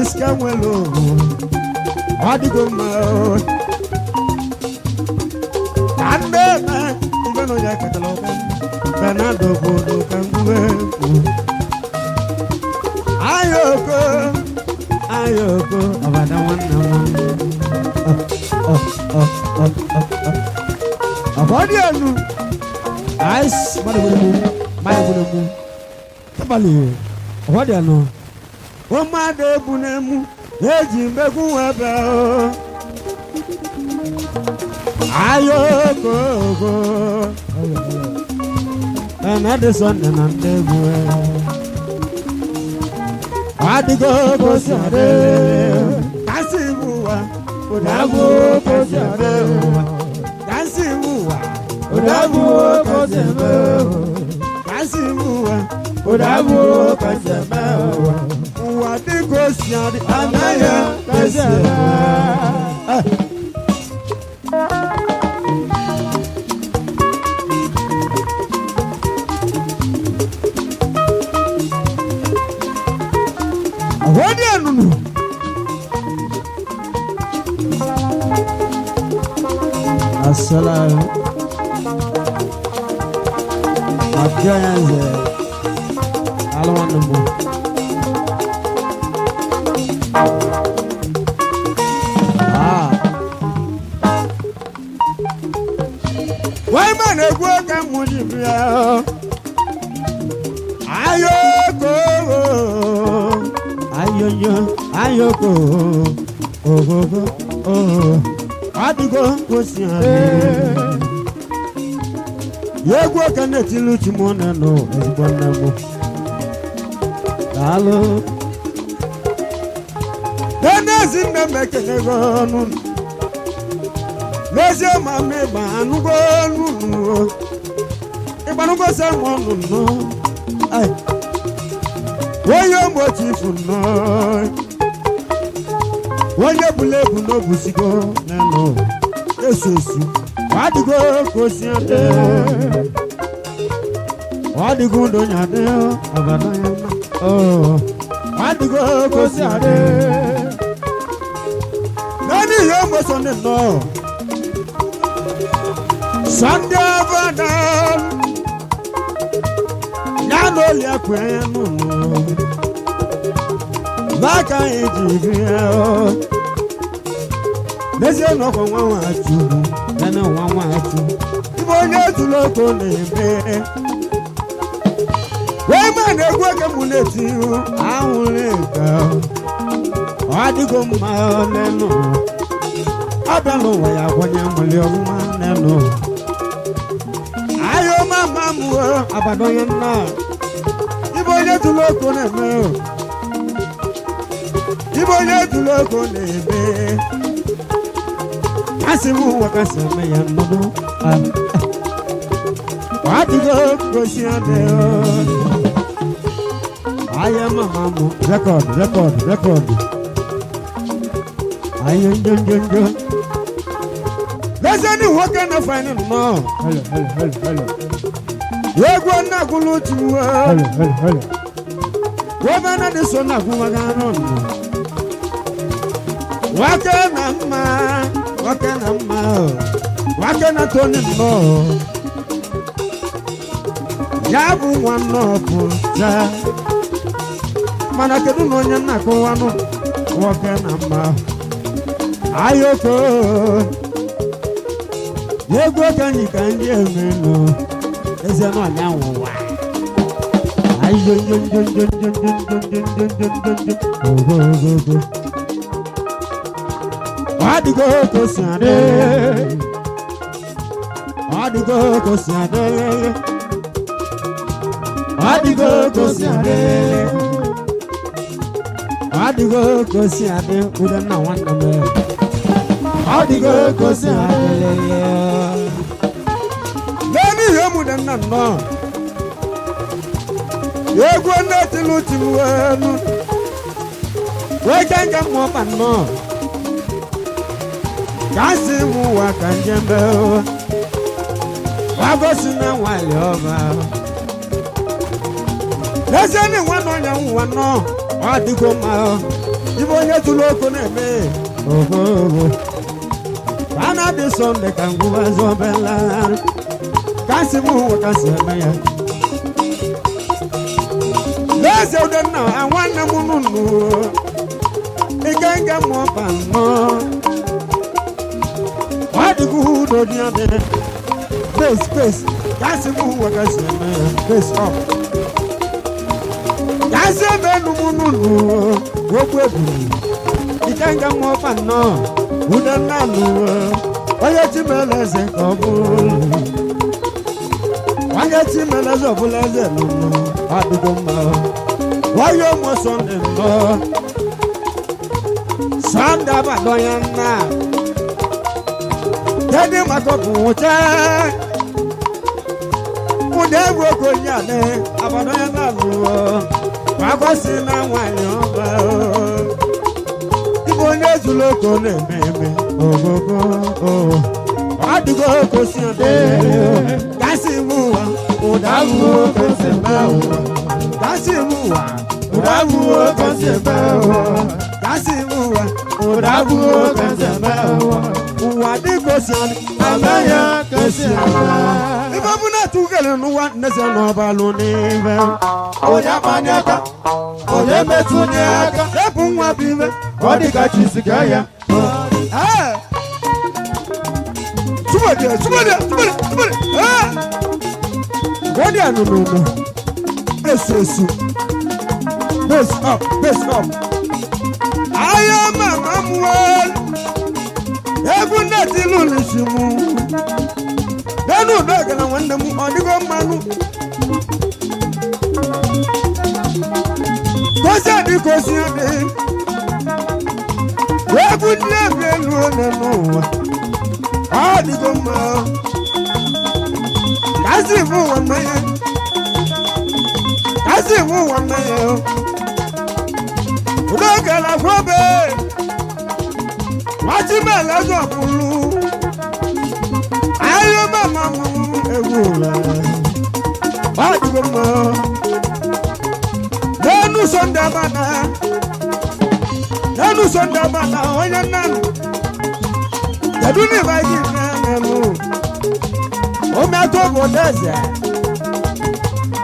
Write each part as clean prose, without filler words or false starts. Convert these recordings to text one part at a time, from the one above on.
iska nwelo adigo ma ande na ibeno ya katalo Bernardo bodo kangwe ayoko abada wana abadianu ice madubu tabali abadianu o made bunemu eji mbegu webe ayoko another son and adigo kosare kasibuwa odabu kosare kasibuwa odabu kosare kasibuwa odabu kosare wadigo siari anaya kosare What do you know? Assalamu alaikum. I don't want to move. Why man I work and money ayoko adigo kosiane yego kaneti luchimona no ezibonamo dalo denezi nemekenego nun leze mame banugo nun ibanugo samonu no ay woyo mochifu no woye bulebu no busigo neno esusu wadigo kosiande wadigo ndonyade abana oh wadigo kosiande nani yomo sonne no sande abana nano liakwenu baka ejibia Neze no kwa nwa atu na nwa atu ibo nye tuloko nebe we man egwe ke muneti ahunle ka adigo ma nenu abano wa ya kwanya mule oma nenu ayo mama mu abado yenna ibo nye tuloko nebe ibo nye tuloko nebe Asimu wakasema ya nono wadigo kosiande aya mamamu record ayo njonjonjo lazani wakana fine no hello yego na kulutuwa hello wabana de sona kuwagano wakana ma wakana toni no yabu wano puta mana kedu no nyana ko wano wakana ma ayoko yego kanyi emeno eze no nyawo wa ayo go Adigo kosiade uda na wanda me adigo kosiade nani yemu da na no yego na tilu wenu we janga mo panno Kasimu wakanjembe wagosina walioba Leseni wano ya wano adigo ma ibe onye tụrụ oko na-eme ana dị sọnde ka ngwụbazi obela kasị m ụwa kasị eme ya n'eze udenna nwanne m nụnụ ike nge mụọ pa nnọọ ọ dịgo udo dị adị space kasị m ụwa kasị eme ya space up kasị ebe enu m nụnụ okwu eburu ike nge mụọ pa nnọọ udenna nụọ onye chimeleze ka ọ bụrụ onye chimeleze ọbụla eze nụnụ adịgo mma onye ụmụ sọnde nnọọ sọnde abadọ ya nna kedụ maka ọbụnwụcha ụda egwu okonye adị abadọ ya nna nụọ magosi na nwanyị ọba ibe onye zuru oko na-eme eme ogogo adịgo oko si ọdị gasị m ụwa ụda bụ oko si eme ụwa gasị m ụwa ụda bụ oko si eme ụwa gasị m ụwa ụda bụ oko si eme ụwa ụwa dịgo si ọdị ame ya ka si eme ibe bụ na-atụ ugele n'ụwa nneze n'ọbalụ n'ibe onye akpanye aka onye metụnye aka epụ nwa bụ ibe ọ dị ka chisiga ya Somebody. What do you know? Base up. I am a mamuel. Every night you lose you. They know they're gonna want them on the go manu. Because you're there. Where would never know? Adigo ma, kasi mu wanaye, udoke la fobe, wati mele zo pulu, ayo mama mu egula, adigo ma, nenu sonda bana, oya nanu. Aduni baji nanu o me to bodeze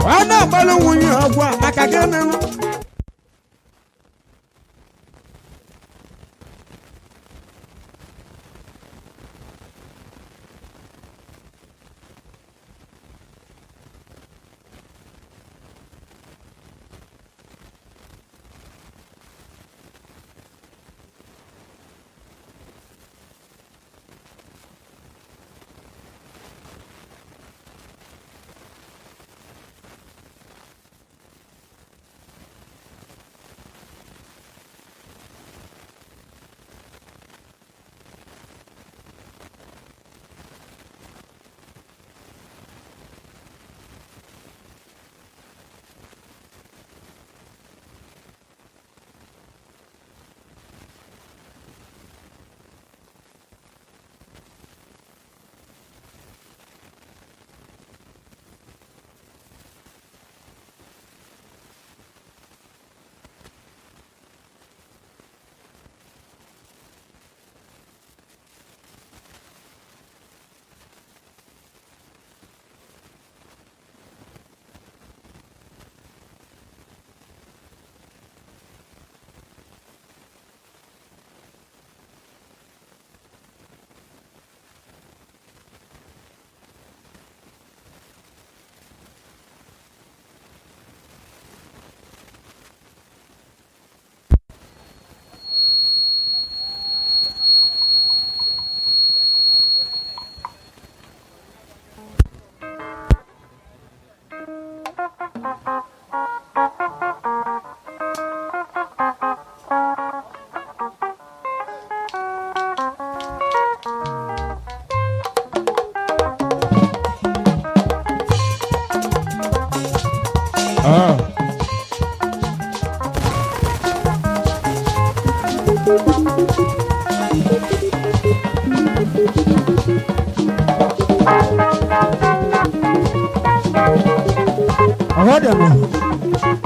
wana balu wunyi ogwa makagene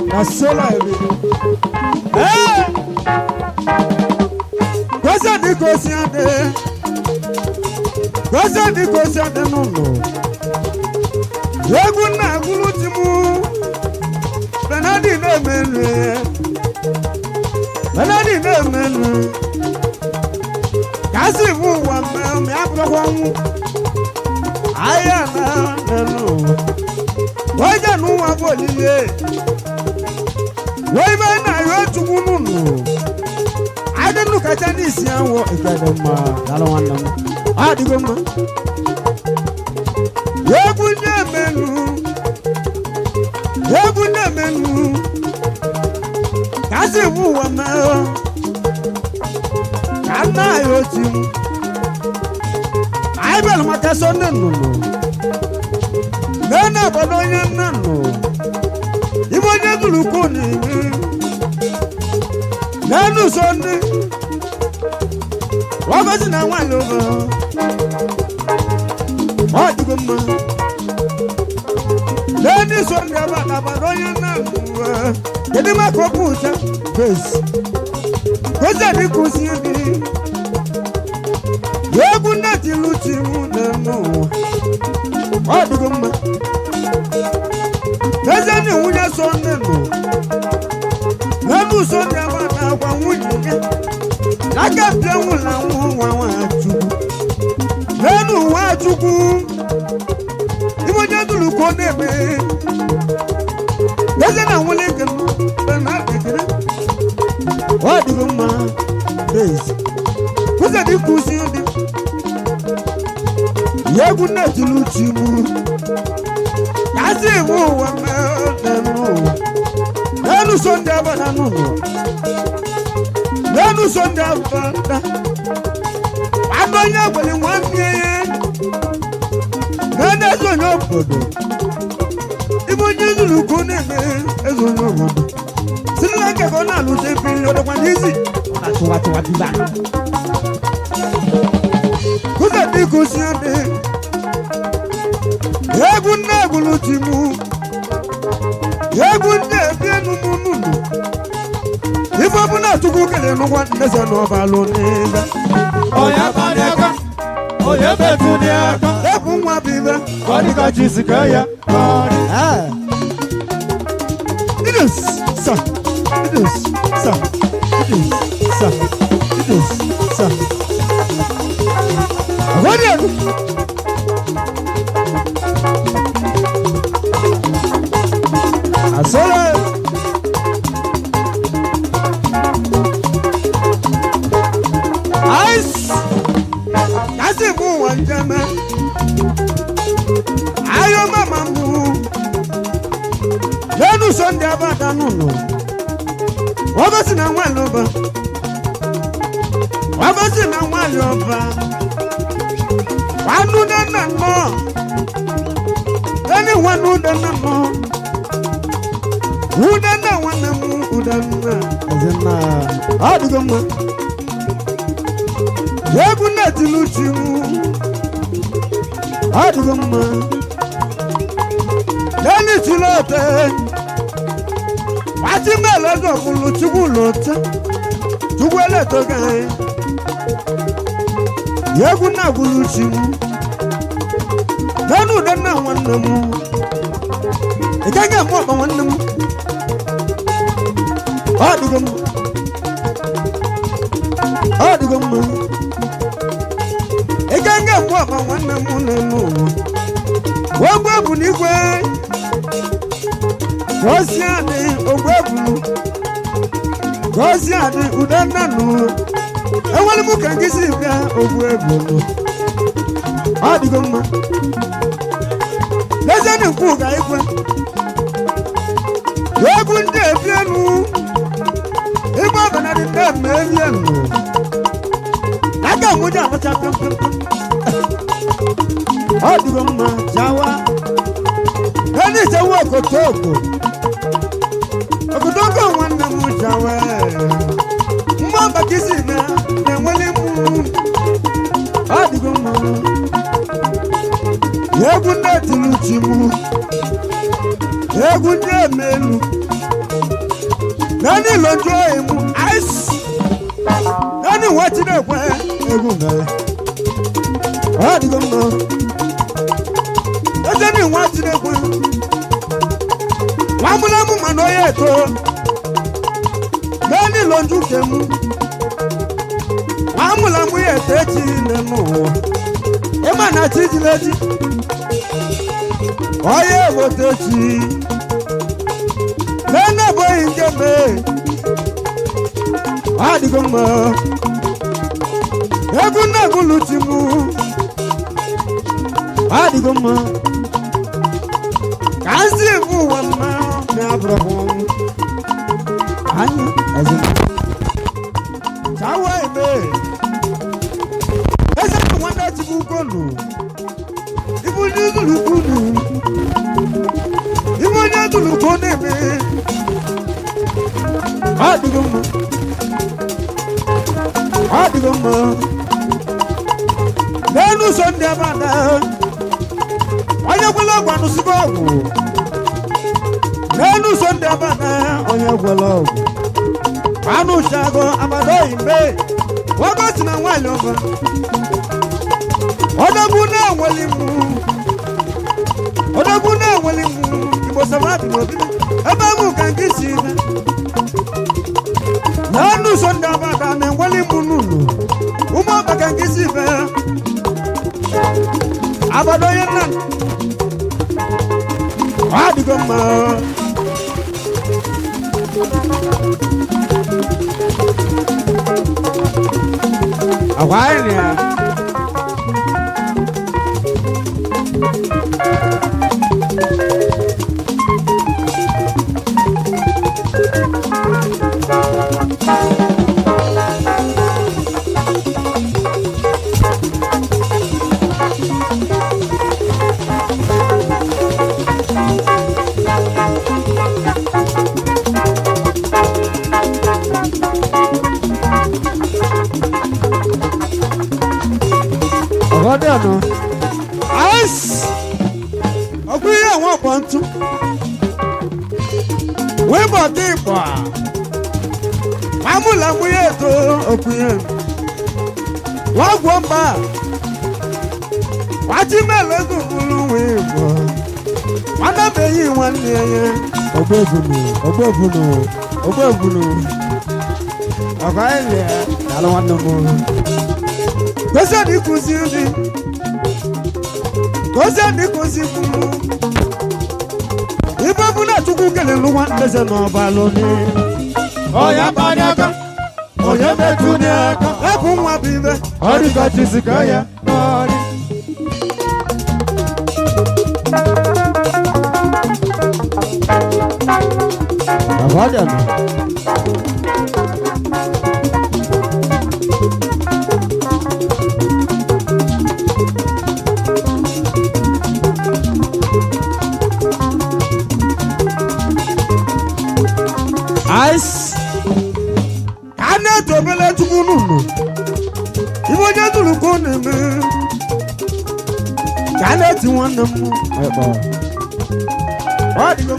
That's so lively. Hey! gosi ade n'ụlọ egwu na-agwụrụ ti mụ Benadi na-emenu kasi bụ ụwa mmemme abụrụkwa ọnwụ ahịa na-enu onye n'ụwa bụ olile wee ibe na-ahịa otukwu n'ụlọ adịnụ kacha n'isi awọ ikede mma dala nwanne m adịgo mma egwu na-emenu kasi bụ ụwa mmemme ka nna anyị oti m anyị bịara maka sonde nnụnụ mee na obodo onye nna nnụ ibe onye dụrụ ukwu n'ime n'elu sonde wagozi na nwanyị ogo ọ dịgo mma n'elu sonde obodo onye nna nnụ kedu maka okwu ụcha besi gozi adịkwụsị gị egwu nnati luti mụ na-eme ụwa ọ dịgo mma eze na nwunye sonde nụ n'elu sonde ama na-agwa nwunye gị n'aka bịa nwụla nwa Nwachukwu n'elu Nwachukwu ibe onye dụrụ ka ọ na-eme eze na nwunye gị na-adịgịrị ọ dịgo mma bezi kuze dị kwụsị dị egwu na-etulu chi mụ kasị iwu ụwa n'elu sonde abada n'ụlọ n'elu sonde abada adọ onye agbali nwanne ya n'ezi onye obodo ibe onye zuru ka ọ na-eme eze onye obodo sinile nke ka ọ na-alụta ebili ọdọkwa n'isi ọ na-atụwatụwa diba kuze dị kwụsị dị egwu na-egwulu ti mụ egwu na-ebi enu mụ n'ụlọ ife ọbụ na-atụkwu kele n'ụgwọ ndeze n'ọbalụ n'ebe onye mmadụ aka onye metụ n'aka ekwu nwa bụ ibe ọ dịka jisike ya idus sa idus sa idus sa idus sa agwadi elu asole ice kasi mu wanjeme ayo mama mu lenu sonde abada nunu wagosi na nwale ọba wanu dana no eni wanu dana no udana wana mu udana azena adigo ma yegu na tiluchi mu adigo ma dani tilote wati mele do mulu chigulote chugwele to gai yegu na guluchi mu danu dana wana mu ikanga mo ba wana mu adigo mu ikanga mo ba wana mu nenu wogwe bu n'igwe gosiani ogwebu gosiani udananu ewele mu kangisi bia ogwebu adigo mu lezeni nku ga igwe egwu ndị ebienu igwe ọbụnadị ndị emme ebienu aka nwụja amụcha pempem ọ dịgo mma jawa eni jawa okotoko nwanne m jawa mma bakisi na-enwele mụ ọ dịgo mma egwu ndị etiluchi mụ egwu ndị emelu nani lọ́jọ́ emu ice Nani wati na kwa egu ngale. Adi gomno. Nani wati na kwa. Wamula mu manoye to. Nani lonju kemu. Wamula mu ye techi nemu. Ema na tiji leji. Oye wo techi. Nana boy ngeme. Adi gomno. Eguna gulutimu. Adi gomno. Kazi mu wana me abrahom. Ani azin. Chawa ebe. Ese wanda tibu konu. Ibu ni gulukunu. Ibu ni gulukone me. Adi gomno. Adi gomno. Nenu sonde abada. Onye gwele ọgwụ anụsịgo ọgwụ. Nenu sonde abada. Onye gwele ọgwụ. Anụ shago abada oyimbe. Wago si na nwanyị ọba. Odogwu na-enweli mụ. Odogwu na-enweli mụ. Igbo sama bi n'obi. Ebe mụ ka nke si ime. Nenu sonde abada na-enweli mụ n'ụlọ. Ụmụ ọba ka nke si ime. Abado yen nan Adi gomma Awai ya no. As Okuye won pontu. We body pa. Amula muye to okuye. Wa gwomba. Wa ti melogun mulu we bo. Wa na be yi wan ni eye. Ogbegunu. Akaile ala wan no mo. Kose di kusi ndi. Kose di kusi funu. Ibo funa tuku kele luwa ndese no baloni. Oya banyaka. Oya betunyaka. Eku nwa bibe. Ori kachisikaya. Ori. Avada no. Ice. Ane dobele tukununu. Ibo je tuluko ne me. Kale ti won na mu. Ebo. Odi go.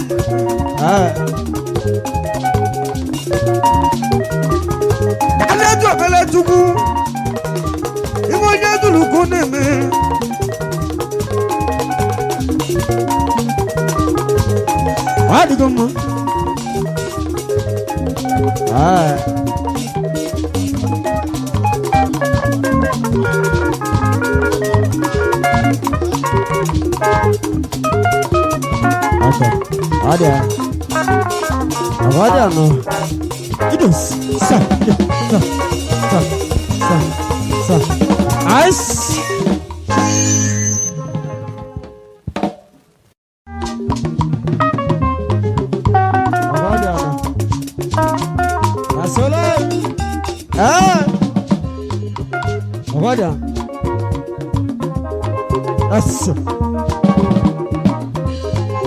Kale dobele tuku. Ibo je tuluko ne me. Odi go mu. Okay. Ada no. Idus. Sa. Ice. Ada no. Asola. Ada. Asa.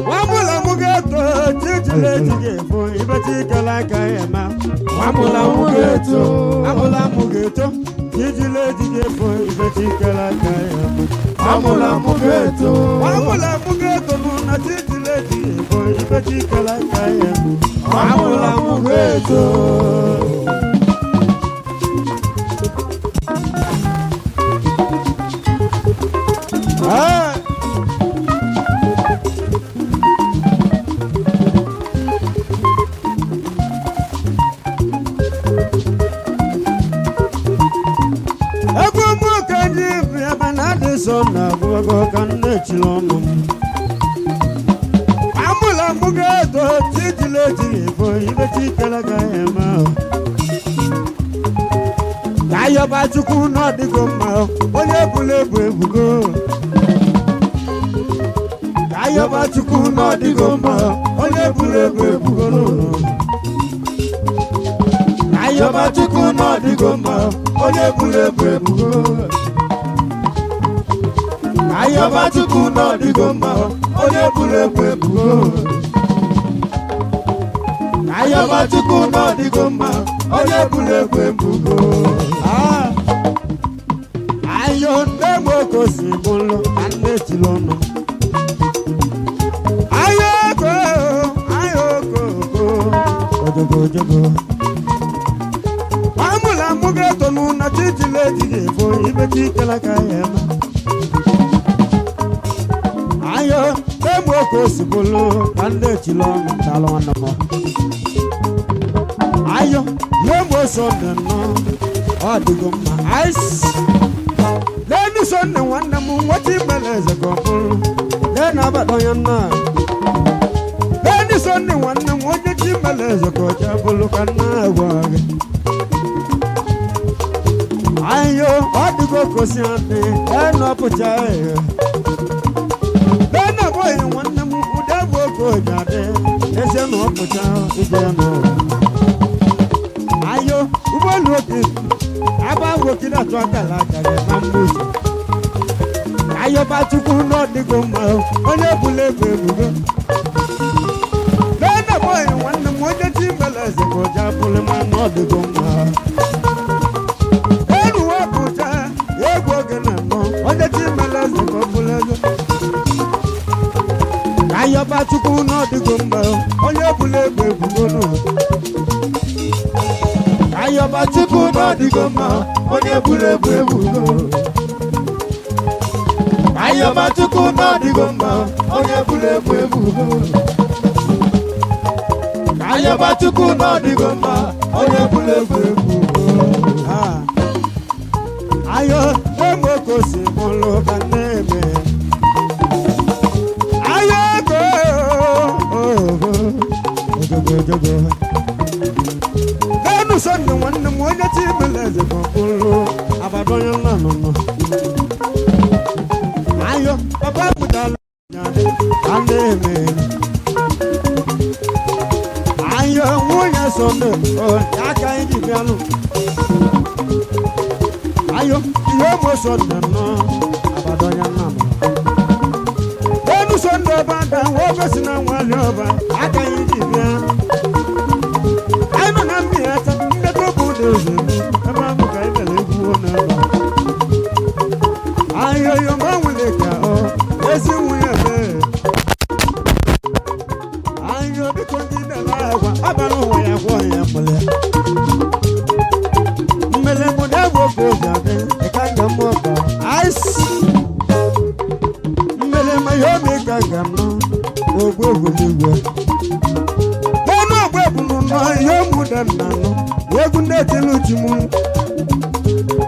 Wamula mugeto, tijile tigefo, ibeti kala kayema. Wamula mugeto, tijile tigefo, ibeti kala kayema. Wamula mugeto, nuna tijile tigefo, ibeti kala kayema. Wamula mugeto. so na go kan ne chilono amula mugedo titile tifo ibe tikala gaema ayo ba chuku no digo ma onye bulebu ebugo ayo ba chuku no digo ma onye bulebu ebugo no ayo ba chuku no digo ma onye bulebu ebugo ayo ba chuku no digo ma onye bulebu ebugo ayo ba chuku no digo ma onye bulebu ebugo ayo ndemo kosi bolo ande chilono ayo go ojogo amula mugeto nuna titile tifo ibe tikala gaema ayo ndemo kosi bolo ande chilono talwana mo ayo ndemo sonno odigo ma ice lenu sonne wanna mu wati meleze kopul lena badoyanna lenu sonne wanna mu wati meleze ko jabulu kanna wage ayo odigo kosiande lenu apuchae lena boy wanna mu udabo ko jade ese no apucha ideno ayo ubolu oke aba wokila to akala kale mambuji ayo ba chuku no digo ma onye bulebu ebugo lena boy wanna moje timbeleze ko jabule ma no digo ma enu waputa ego gena no onye timbeleze ko buleze ayo ba chuku no digo ma onye bulebu ebugo no ayo ba chuku no digo ma onye bulebu ebugo ayo ba chuku no digo ma onye bulebu ebugo ayo ba chuku no digo ma onye bulebu ebugo ayo emo kosi molo kaneme ayo go sonne wanne moja timeleze kokulu abadonya nanono ayo papa mudala nyade andeme ayo wonya sonne o yaka indi bialu ayo iyo mo sonne no abadonya nanono enu sonne banda wo besina wali oba yaka indi bialu ayo yo mawuleka o esi wuye be ayo bi kontina lawa abanu waya waya mele mo da wo ko jade e kanga mo ba ice mele mayo me kanga no ogbo ogbo ono ogbo no no yo mu da nano wegunde tiluchimu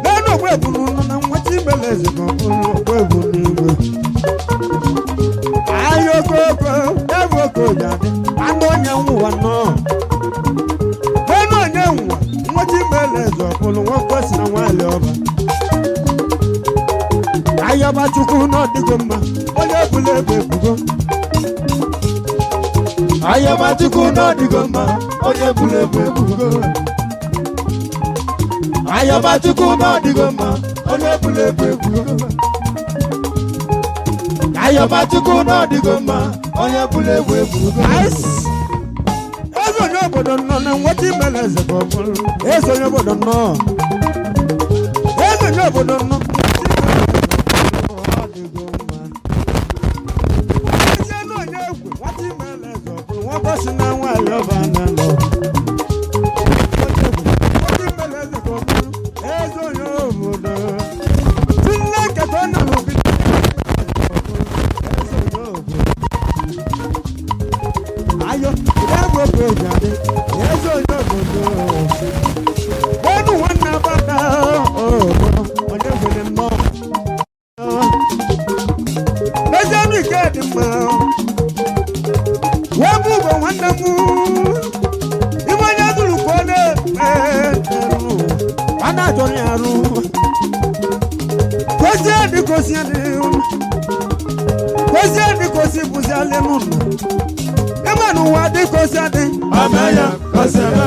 neno gwebunu na nwati beleze ko gwebunu ayo koko ewo ko jade ando nyanwa no neno nyanwa nwati beleze ko wo kwesi na wale oba ayo ba chuku no digo ma onye bulebu ebugo ayo ba chuku no digo ma onye bulebu ebugo ayo ba chuku no digo ma onye bulebu ebugo ayo ba chuku no digo ma onye bulebu ebugo ezo nyobodo no na nwati meleze ko bulu ezo nyobodo no digo ma ezo no nyegwe nwati meleze ko bulu won ko sina wa yo ba na no ayo idawo ko jade yeso yo bodo onu wanna bada oh onye kosi adi kosi buzi ale nunu ema nu wa di kosi adi Ameya kosebe.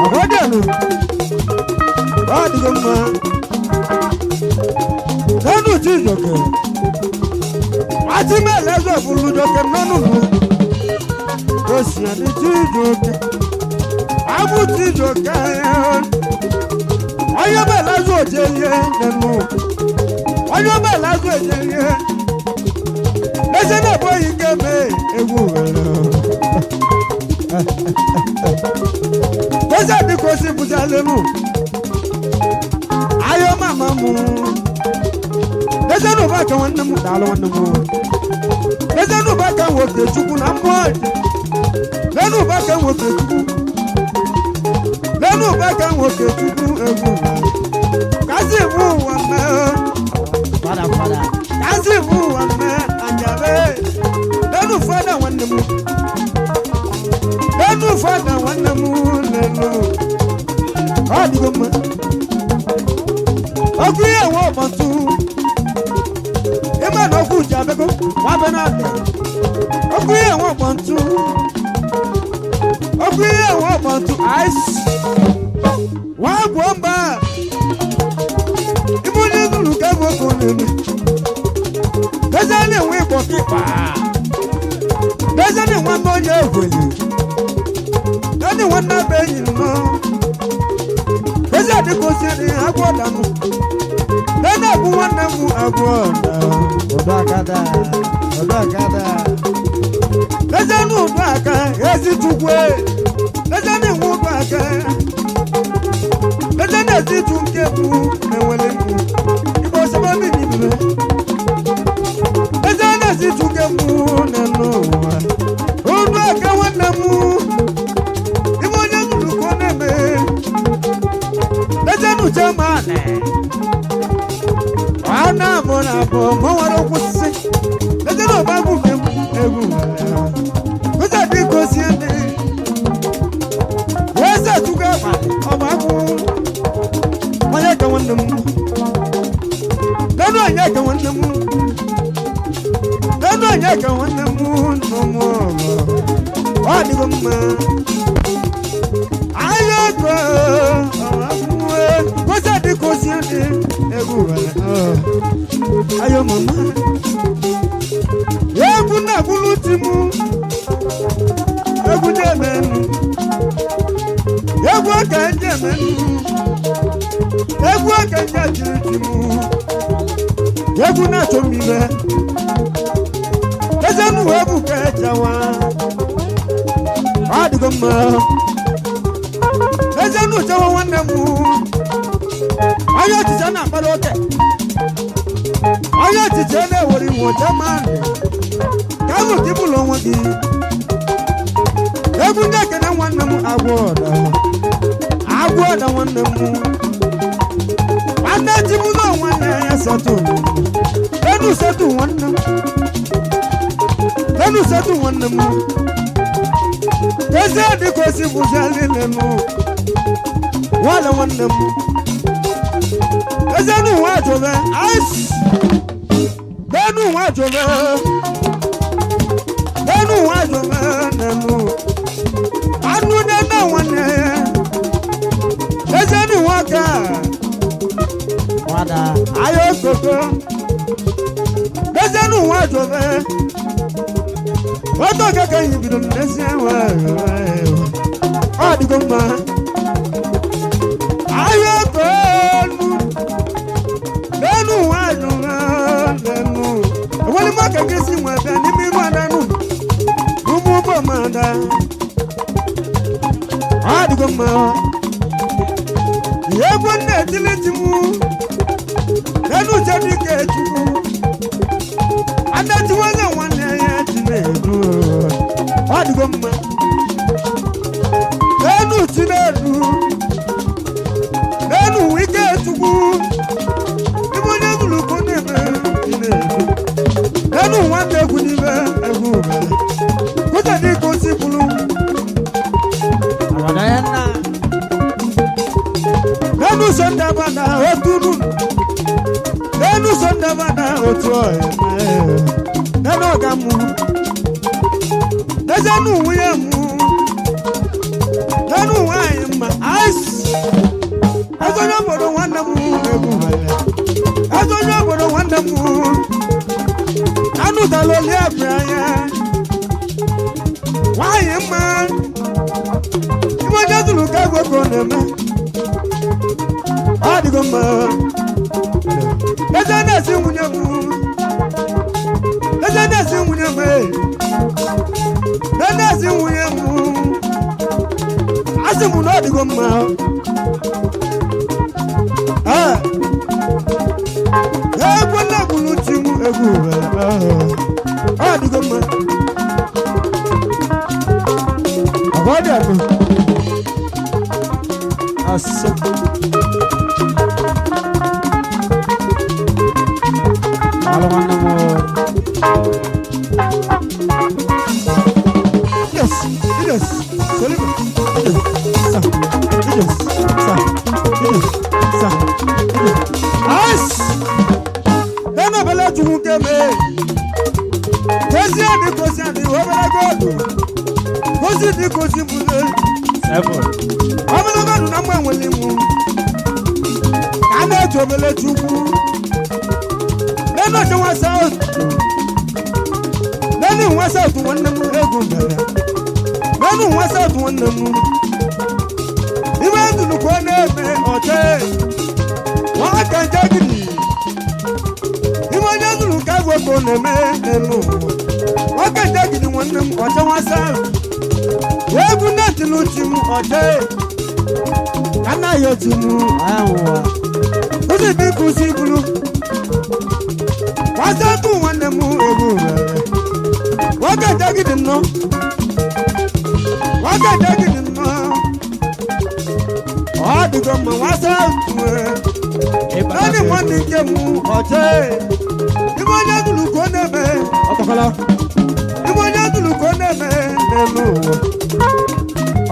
agodenu adi goma nanu ti joke ati mele zo bulu joke nanu nu kosi adi ti joke abu ti joke Oyo be lazo jeye nenu. Oyo be lazo jeye. Lese na boy ngeme ewu wele. Kosa di kosi bujale mu. Ayo mama mu. Lese no ba kan wanna mu dalo wanna mu. Lese no ba kan wo de chuku na mo. Lenu ba kan wo de chuku. Lenu ba kan wo de chuku ewu. Kasi mu wa me. Fada. Kasi mu wa me anjabe. Lenu fada wanna mu. Lenu fada wanna mu lenu. Adi goma. Okuye wo bantu. Ema no ku jabego wa be na de. Okuye wo bantu. Okuye wo bantu ice. Wa bomba. Imuni zulu ka bo ko nemi. Dazani we ko kipa. Dazani wa mo ye gweli. Dani wa na be yin no. Dazani ko se ni agboda nu. Dani ku wa na mu agboda. Odakada. Dazani u baka ezi tukwe. Dazani u baka. Dazani ezi tukwe bu ewele mu. Ibo se ba mi ni be. Dazani ezi tukwe bu na no. Onu aka wa na mu. Ibo na mu ko na me. Dazani u jamane. Ana mo na bo mo wa ro kusi. Dazani o ba bu egu. Kusa di ko si ande. Wesa tuga ma o ba bu. Mo ya ka wonde mu. Dano anya ka wonde mu. Dano anya ka wonde mu no mo. Wa di ko ma. Ayo ko. Kusa di ko si ande. Egu wala. Ayo mama. Egu na bulutimu. Egu jemenu. Egu aka jemenu. Egu aka jajitimu. Egu na chomile. Ezenu ebu kejawa. Adigoma. Ezenu jawa wanemu. Ayo tijana barote. Ayo tijana wori wojamane. Kamu tibulo wodi. Ebu ndeke na wanemu agwoda. Agwoda wanemu. Anda tibulo wane satu. Lenu satu wanemu. Lenu satu wanemu. Eze di kosi buzali lenu. Wala wanemu. Eze nu wajobe. Ice. Lenu wajobe. Lenu wajobe nenu. Anu nena wane. Eze nu waka. Wada. Ayo koko. Eze nu wajobe. Wato kaka yibido nesi wa. Adi goma. Ayo konu. Lenu wajobe nenu. Wali maka kesi mwabe ni miru ananu. Rumu bomanda. Adi goma. Yebu ne tilitimu. Lenu jadi kechuku. Anda tiwanya wane ya tinedu. Adi goma. Lenu tinedu. Lenu wike chuku. Ibonye zuluko nebe tinedu. Lenu wande kunibe egube. Kuta di kosi bulu. Awadayana. ndabana otunu enu so ndabana otu eme enu gamu ezenu wuye mu enu wai ma ice azonyo bodo wanda mu ebu bale azonyo bodo wanda mu anu dalole abraya wai ma ibo jazulu kago koneme adigo ma ezana si wunya mu ezana si wunya me ezana si wunya mu asimu no adigo ma ah ego na buluchimu ego ah adigo ma abadi ado asa yes yes solima sa yes sa yes sa as dana bela tuhu keme kosi ani obere godo kosi bule seven obere godo na mwa nwele mu kana to bele tuhu neno se wa sa nenu wasa tu wannan ego dara nenu wasa tu wannan mu ibe dunu ko na me ote wa ka jagini ibe dunu ka go ko na me nenu wa ka jagini wannan ote wasa ego na tinu timu ote kana yo timu awa o se bi ku si bulu wasa tu wannan mu ego waka jagidi no adigo ma wasa tuwe ani mwani kemu oche imonya dulu ko nebe okokala imonya dulu ko nebe nenu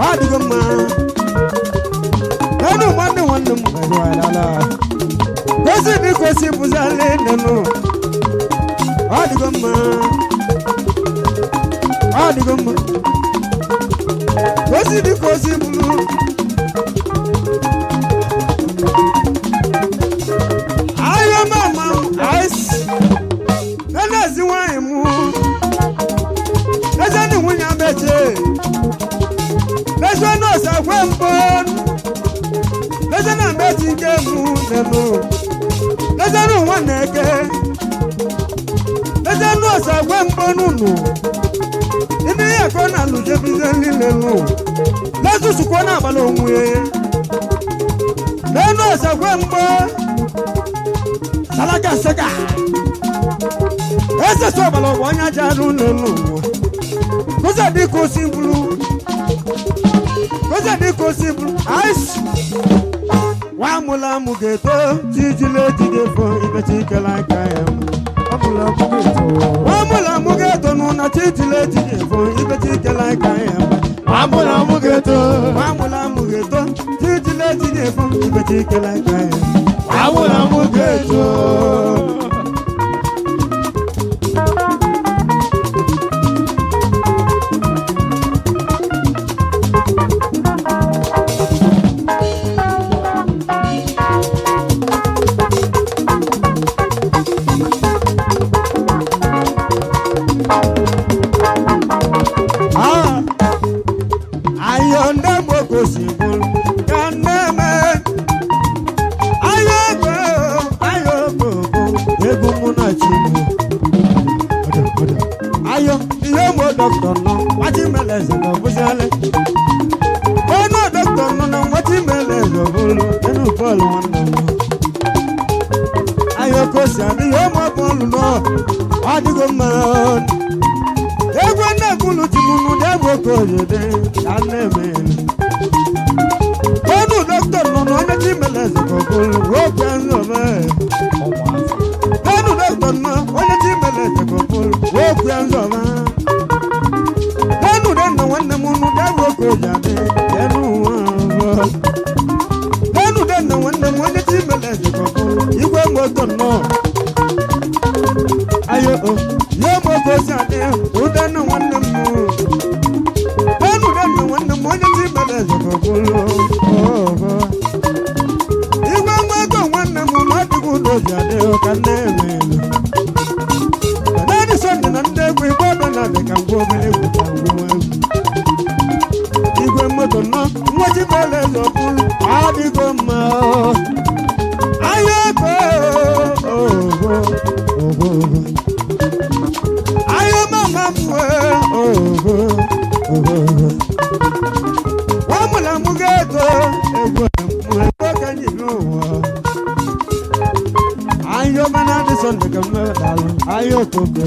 adigo ma nenu mwani wanu mwedo alala kosi buzale nenu adigo ma adigo ma kosi bulu ayo mama ice nana ziwan mu ezani wunya beche lezo no sa kwembon lezo na bechi kemu nenu lezo no waneke lezo no sa kwembon nu ini ẹ̀kọ́ náà ló jẹ́ bíi líle nù lẹ́sùsù kọ́ náà balẹ̀ ohun yẹn lẹ́nu ọ̀sẹ̀gbẹ́ ń bọ́ sálágà sẹ́gà ẹsẹ̀ sọ balẹ̀ ọ̀bọ̀ ọ̀nyá jáde nínú kọ́sẹ̀ dín kó sí bulu àìsí wà á múlá mú gètò jíjí lé jíde fún ibẹ̀ tí kẹlá ká ẹ̀ mú. Wamula mugeto nuna titile tije fun ibe tije like I am. Wamula mugeto titile tije fun ibe tije like I am. Wamula mugeto. Ayo, iyo mo doctor no, wati meleze no bujale. Ono doctor no, wati meleze bolo, enu bolo wanda. Ayo kosi ani iyo mo bolo no, adigo man. Egwe na kulu timunu debo kojede, anemen. Ono doctor no, wati meleze bolo, wokenzo me. Ono doctor no, wati meleze bolo, wokenzo me. Denu ye mo ko sane o dan wanne mu anu dan wanne mo ne ti bele zo ko bolo igba ma ko wanne mu ma di ku do jade o kan ne me na ni son na nde ku igba do na de kan go bele ku kan go igwe mo to no mo ti bele zo bolo adi go ma ayo ko ayo mama mwe wamula mugeto ego mwe kanyi nuwa ayo banade sonde kamwe dalo ayo kobe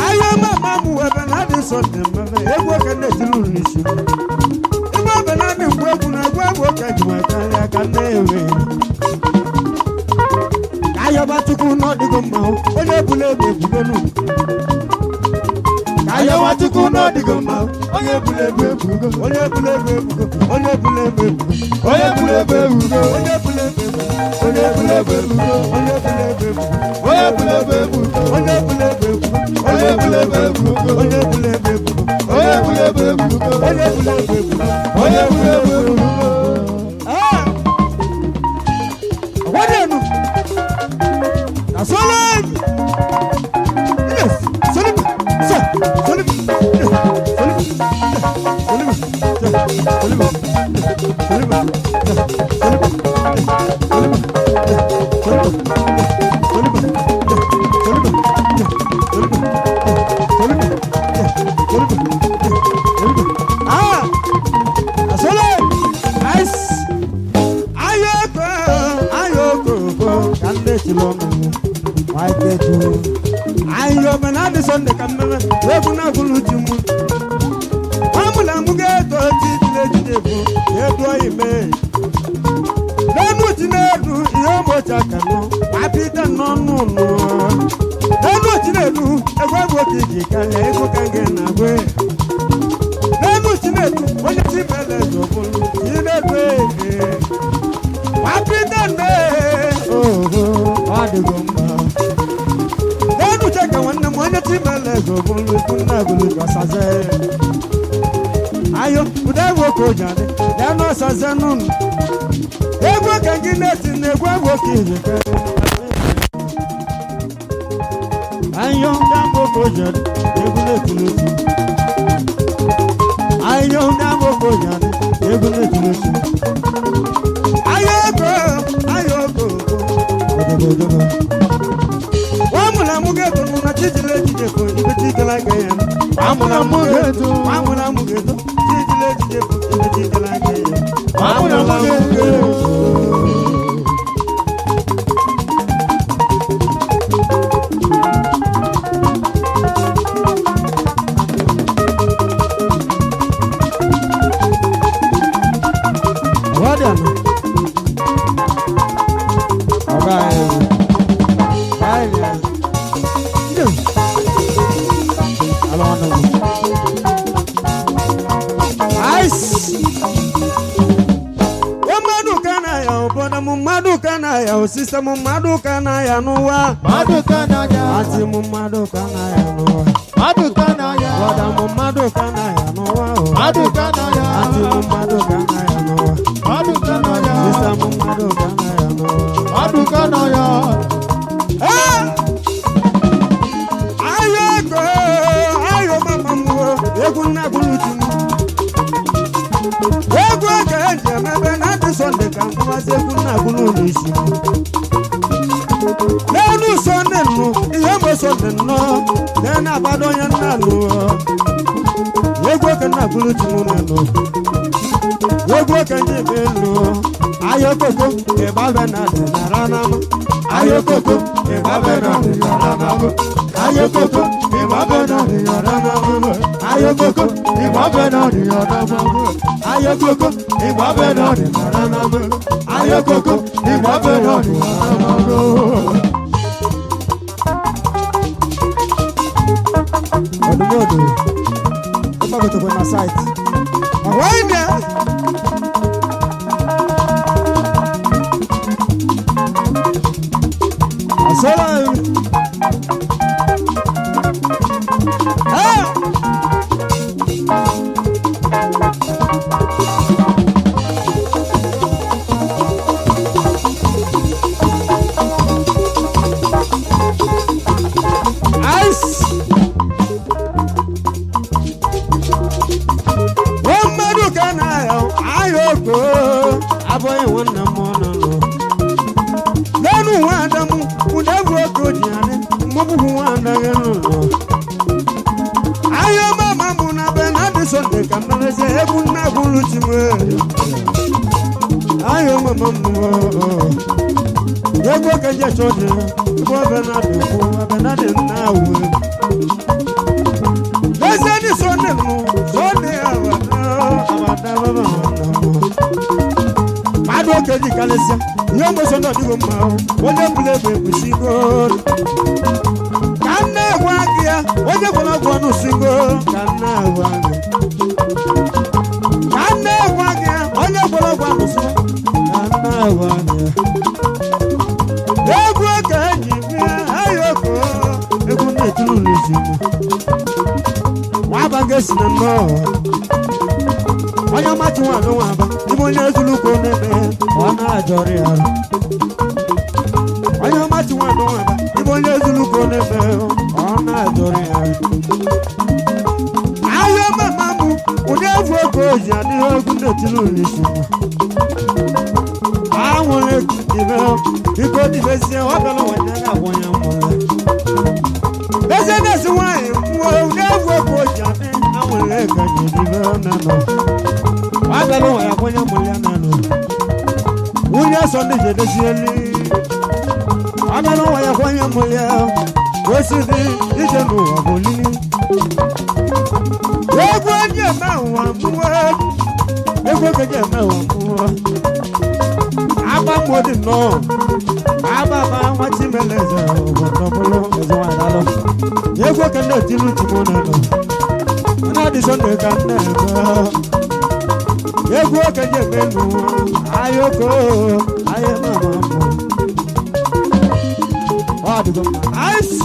ayo mama mwe banade sonde mwe ego kande tilu nishi ego banade mwe kuna ego kanyi mwe kanewe ayo batuku no digo ma onye bule be bugonu ayo batuku no digo ma onye bule be bugo onye bule be bugo onye bule be bugo onye bule be bugo onye bule be bugo onye bule be bugo onye bule be bugo onye bule be bugo onye bule be bugo onye bule be bugo onye bule be bugo onye bule be bugo onye bule be bugo onye bule be bugo ah what do you know Solim! Yes! Solim! Sir! Solim! Solim! Solim! Solim! Ah! Solim! Nice! Ayoko! Kande chilomu. Ayo manade sonde kamera weguna gulujumu amula mugeto titile jidebu edo ime lenu tinedu iyomo chakano apita nonu no lenu tinedu egwego kijikale ego kange na gwe lenu tinedu onye timele zobulu tinedu apita ne adigomba cheke wanne mwenye timele zobulu kuna gulu kasaze ayo udewo ko jade ya no saze nun ego kangine tine gwo kijeke ayo dambo ko jade ego le tulutu ayo dambo ko jade ego le tulutu ayo ko odogo wamula mugeto muna chijile jijeko ibechikala gayan wamula mugeto chijile jijeko ibechikala gayan wamula mugeto wadana Sisa mumadu kana ya nuwa madu kana ya ati mumadu kana ya nuwa madu kana ya wada mumadu kana ya nuwa madu kana ya ati mumadu kana ya nuwa madu kana ya sisa mumadu kana ya nuwa madu kana ya ayo mama muo eguna gulutumu ego kanje mebe na sonde kan kuma se kuna gulunishi lenu sonde nu iyemo sonde no lena bado yanna nu ego kana gulutumu no ego kanje belu ayokoko e babe na rana ma ayokoko e babe na rana ma ayokoko e babe na rana ma ayokoko e babe na rana ma ayokoko e babe na rana ma ayokoko e babe na rana ma odumodo o bago to na site awanya Salam. abụghị nwanne m ọnụ nọ n'elu nwa adamu ụda egwu oke o ji adị mmọbụhụ nwa adaghị n'ụlọ ahịa mama mụ na be na adị sọnde ka mmerezi egwu nna gwụrụ chi m ahịa mama mụ egwu oke je chọdị ebe ọbe na adị kwụ ebe na adị nna awụ eze dị sọnde mụ sọnde abada baba mmadụ oke ji karịsịa ihe mgboso na ọdịgo mma onye bụla ebe ekwusigo ka nne egwu aka ya onye gwara ọgwụ ọnụ sigo ka nne egwu aka ka nne egwu aka ya onye gwara ọgwụ ọnụ sigo ka nne egwu aka egwu oke eji bịa ayoko egwu na-etulu n'ezigbo nwa abaga esi na nnọọ onye ọmachi nwaanyị nwa aba n'ime onye ezuluko n'ebe ọ na-ajọrị ya onye ọmachi nwaanyị nwa aba n'ime onye ezuluko n'ebe ọ na-ajọrị ya ahịa mama mụ ụdị efu oge oji adịghị egwu na-etiri n'isi anwụrụ dibe biko dibezie ọ bịala nwanye ga-agwọ ya nwụrụ eze na-esi nwaanyị mmụọ ụdị efu oge oji adị anwụrụ ego ji dibe nanọ abẹ́lú wọ̀nyà kọ́nyà mọ̀lẹ́ nànú wúnyà sọ̀ndé jẹ̀dẹ̀ síẹ́lì abẹ́lú wọ̀nyà kọ́nyà mọ̀lẹ́ wọ́sí di ìjẹ́ nù ọ̀bọ̀lì egwu ẹ̀jẹ̀ mẹ́wàá múwẹ́ egwu ẹ̀jẹ̀ mẹ́wàá múwẹ́ abamodi nọ ababa wọn ti mẹlẹ ẹsẹ ọgbọdọbọlọ ẹsẹ wọn àdá lọ egwu kẹndẹ tìlú tìmọ nànú wọn àdì sọ̀ndé kàndẹ egwu okenye menu ayoko aye mama mo ọdụgo ice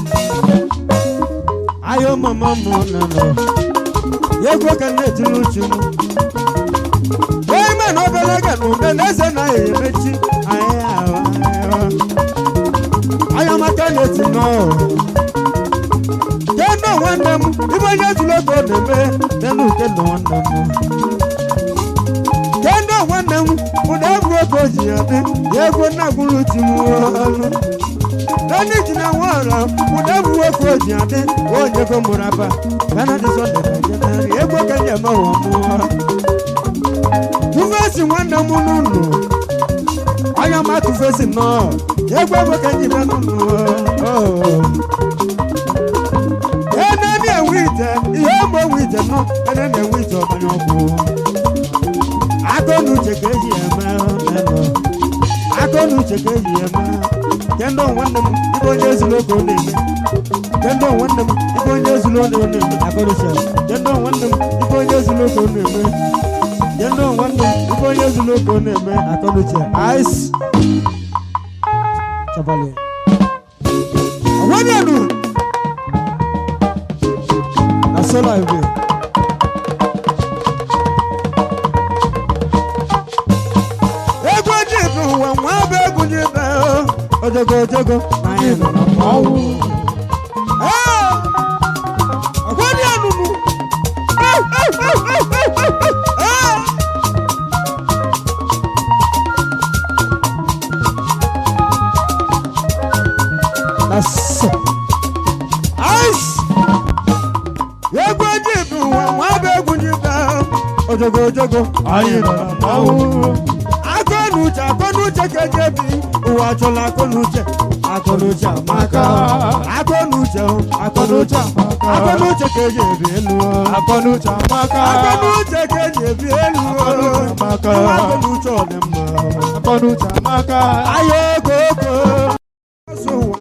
ayo mama mo nano egwu okenye tinu uchu oyi man obere ga na ube na eze na emechi ayo maka na-eti nọ kendo nwanne m ibe onye ezuloko na-eme kendo kendo nwanne m kendo nwanne m ụda egwu oge oji ya dị ya egwu nna gwuru ti m ọnụ ndị ji na nwara ụda egwu oge oji ya dị onye go mụrụ aba gana dị sọnde na jenarị egwu okenye emewa mụọ tufesi nwanne m n'ụlọ onye ọma tufesi nnọọ egwu okenye ibe n'ụlọ enemi enwe ite ihe ụmụ enwe ite nọ enemi enwe ite ọgbanye ọgwụ akọnuche ka eji eme akọnuche ka eji eme kendo nwanne m ibe onye ezuloko na-eme kendo nwanne m ibe onye ezuloko na-eme akọnuche kendo nwanne m ibe onye ezuloko na-eme kendo nwanne m ibe onye ezuloko na-eme akọnuche ice chabale ọwọdịanụ na sola ebe ojogo ojogo na anyị nọ na mmọnwụ ọgwọdị anụnụ egwu eji bụ ụwa nwa bụ egwu nyibe ojogo ojogo anyị nọ na mmọnwụ akọnuche ka eji ebi ụwa achọla akọnuche amaka akọnuche ka eji ebi elu akọnuche ka eji ebi elu akọnuche ọ dị mma ayọ okoko